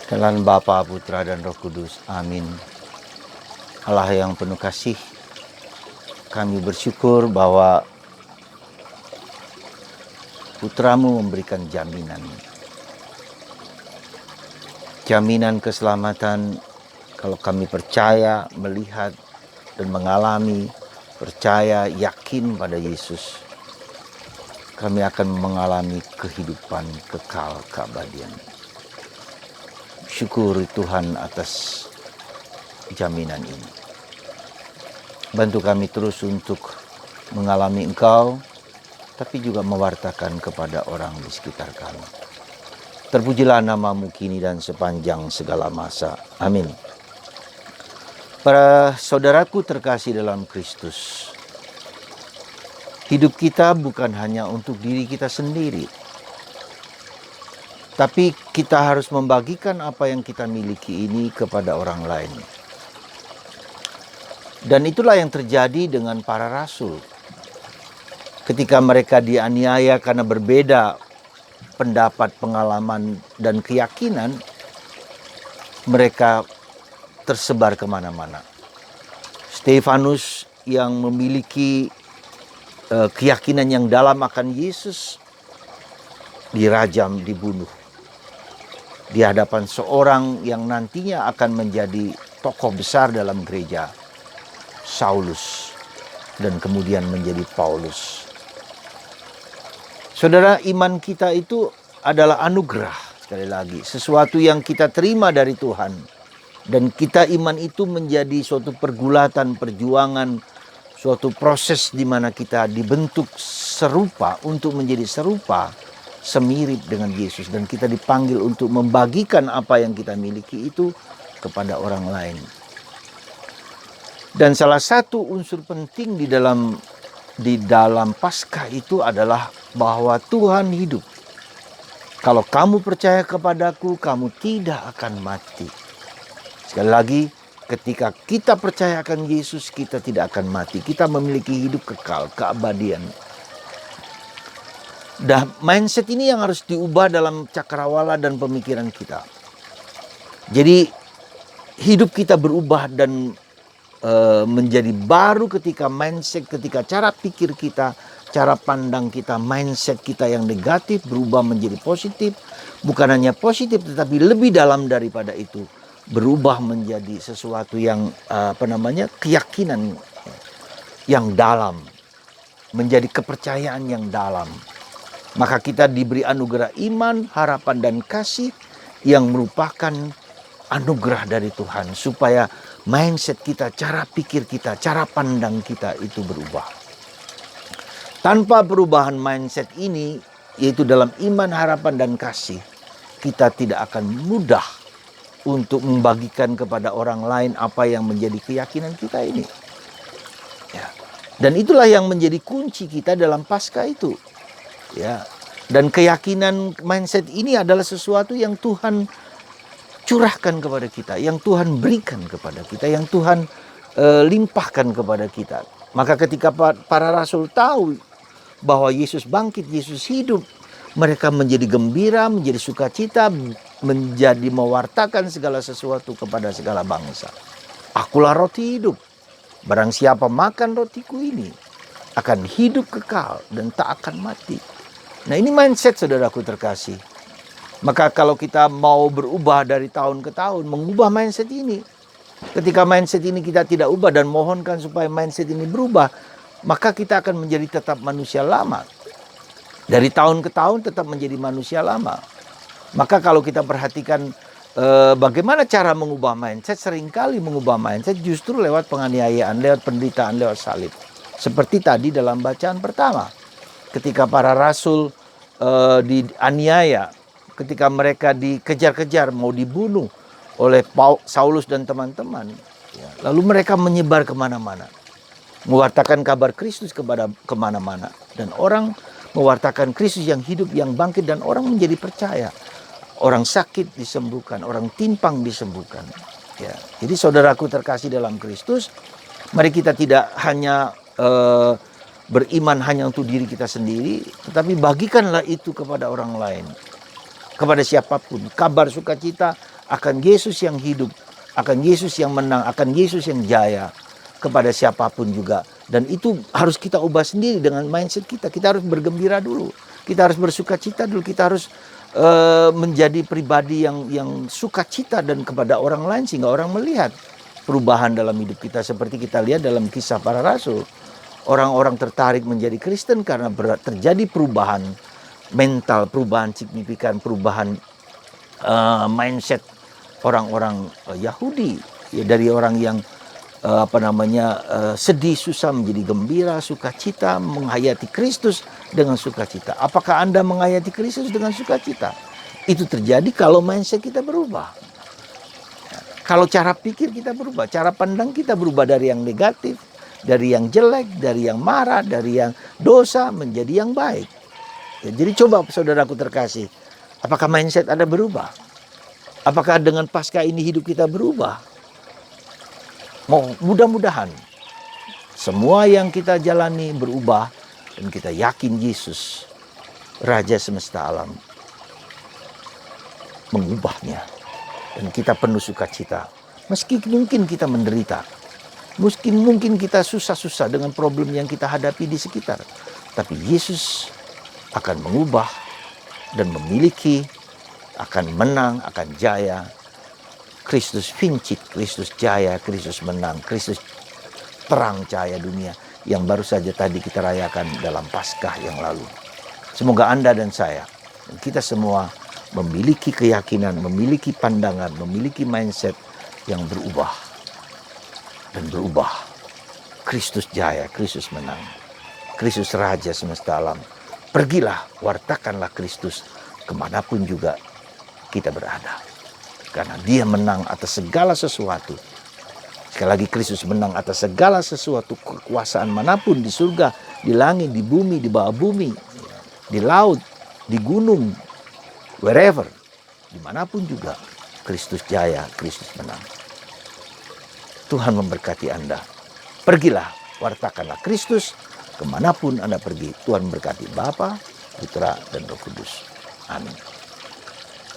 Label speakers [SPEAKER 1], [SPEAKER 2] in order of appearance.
[SPEAKER 1] Dalam Bapa, Putra, dan Roh Kudus. Amin. Allah yang penuh kasih, kami bersyukur bahwa Putramu memberikan jaminan. Jaminan keselamatan kalau kami percaya, melihat, dan mengalami, percaya, yakin pada Yesus. Kami akan mengalami kehidupan kekal keabadian. Syukuri Tuhan atas jaminan ini. Bantu kami terus untuk mengalami Engkau, tapi juga mewartakan kepada orang di sekitar kami. Terpujilah nama-Mu kini dan sepanjang segala masa. Amin. Para saudaraku terkasih dalam Kristus, hidup kita bukan hanya untuk diri kita sendiri, tapi kita harus membagikan apa yang kita miliki ini kepada orang lain. Dan itulah yang terjadi dengan para rasul. Ketika mereka dianiaya karena berbeda pendapat, pengalaman, dan keyakinan, mereka tersebar kemana-mana. Stefanus yang memiliki keyakinan yang dalam akan Yesus dirajam, dibunuh di hadapan seorang yang nantinya akan menjadi tokoh besar dalam gereja, Saulus, dan kemudian menjadi Paulus. Saudara, iman kita itu adalah anugerah, sekali lagi, sesuatu yang kita terima dari Tuhan. Dan kita iman itu menjadi suatu pergulatan, perjuangan, suatu proses di mana kita dibentuk serupa untuk menjadi serupa, semirip dengan Yesus. Dan kita dipanggil untuk membagikan apa yang kita miliki itu kepada orang lain. Dan salah satu unsur penting di dalam Paskah itu adalah bahwa Tuhan hidup. Kalau kamu percaya kepadaku, kamu tidak akan mati. Sekali lagi, ketika kita percaya akan Yesus, kita tidak akan mati. Kita memiliki hidup kekal, keabadian. Dan mindset ini yang harus diubah dalam cakrawala dan pemikiran kita. Jadi hidup kita berubah dan menjadi baru ketika mindset, ketika cara pikir kita, cara pandang kita, mindset kita yang negatif berubah menjadi positif. Bukan hanya positif, tetapi lebih dalam daripada itu, berubah menjadi sesuatu yang keyakinan yang dalam, menjadi kepercayaan yang dalam. Maka kita diberi anugerah iman, harapan, dan kasih yang merupakan anugerah dari Tuhan, supaya mindset kita, cara pikir kita, cara pandang kita itu berubah. Tanpa perubahan mindset ini, yaitu dalam iman, harapan, dan kasih, kita tidak akan mudah untuk membagikan kepada orang lain apa yang menjadi keyakinan kita ini. Ya. Dan itulah yang menjadi kunci kita dalam Paskah itu. Ya. Dan keyakinan mindset ini adalah sesuatu yang Tuhan curahkan kepada kita, yang Tuhan berikan kepada kita, yang Tuhan limpahkan kepada kita. Maka ketika para rasul tahu bahwa Yesus bangkit, Yesus hidup, mereka menjadi gembira, menjadi sukacita, menjadi mewartakan segala sesuatu kepada segala bangsa. Akulah roti hidup. Barang siapa makan rotiku ini akan hidup kekal dan tak akan mati. Nah, ini mindset saudaraku terkasih. Maka kalau kita mau berubah dari tahun ke tahun, mengubah mindset ini. Ketika mindset ini kita tidak ubah dan mohonkan supaya mindset ini berubah, maka kita akan menjadi tetap manusia lama. Dari tahun ke tahun tetap menjadi manusia lama. Maka kalau kita perhatikan bagaimana cara mengubah mindset, seringkali mengubah mindset justru lewat penganiayaan, lewat penderitaan, lewat salib. Seperti tadi dalam bacaan pertama. Ketika para rasul dianiaya, ketika mereka dikejar-kejar, mau dibunuh oleh Saulus dan teman-teman. Ya, lalu mereka menyebar kemana-mana. Mewartakan kabar Kristus kemana-mana. Dan orang mewartakan Kristus yang hidup, yang bangkit, dan orang menjadi percaya. Orang sakit disembuhkan, orang timpang disembuhkan. Ya, jadi saudaraku terkasih dalam Kristus, mari kita tidak hanya beriman hanya untuk diri kita sendiri, tetapi bagikanlah itu kepada orang lain. Kepada siapapun, kabar sukacita akan Yesus yang hidup, akan Yesus yang menang, akan Yesus yang jaya kepada siapapun juga. Dan itu harus kita ubah sendiri dengan mindset kita. Kita harus bergembira dulu, kita harus bersukacita dulu, kita harus menjadi pribadi yang sukacita dan kepada orang lain, sehingga orang melihat perubahan dalam hidup kita. Seperti kita lihat dalam kisah para rasul, orang-orang tertarik menjadi Kristen karena terjadi perubahan mental, perubahan signifikan, perubahan mindset orang-orang Yahudi, ya, dari orang yang sedih, susah menjadi gembira, sukacita, menghayati Kristus dengan sukacita. Apakah Anda menghayati Kristus dengan sukacita? Itu terjadi kalau mindset kita berubah. Kalau cara pikir kita berubah, cara pandang kita berubah dari yang negatif, dari yang jelek, dari yang marah, dari yang dosa menjadi yang baik. Ya, jadi coba saudaraku terkasih, apakah mindset Anda berubah? Apakah dengan pasca ini hidup kita berubah? Mudah-mudahan semua yang kita jalani berubah dan kita yakin Yesus, Raja semesta alam, mengubahnya. Dan kita penuh sukacita. Meski mungkin kita menderita, mungkin kita susah-susah dengan problem yang kita hadapi di sekitar, tapi Yesus akan mengubah dan memiliki, akan menang, akan jaya. Kristus vincit, Kristus jaya, Kristus menang, Kristus terang cahaya dunia yang baru saja tadi kita rayakan dalam Paskah yang lalu. Semoga Anda dan saya, dan kita semua memiliki keyakinan, memiliki pandangan, memiliki mindset yang berubah dan berubah. Kristus jaya, Kristus menang, Kristus Raja semesta alam. Pergilah, wartakanlah Kristus kemanapun juga kita berada. Karena dia menang atas segala sesuatu. Sekali lagi, Kristus menang atas segala sesuatu, kekuasaan manapun, di surga, di langit, di bumi, di bawah bumi, di laut, di gunung, wherever, dimanapun juga, Kristus jaya, Kristus menang. Tuhan memberkati Anda. Pergilah, wartakanlah Kristus kemanapun Anda pergi. Tuhan memberkati Bapa, Putra, dan Roh Kudus. Amin.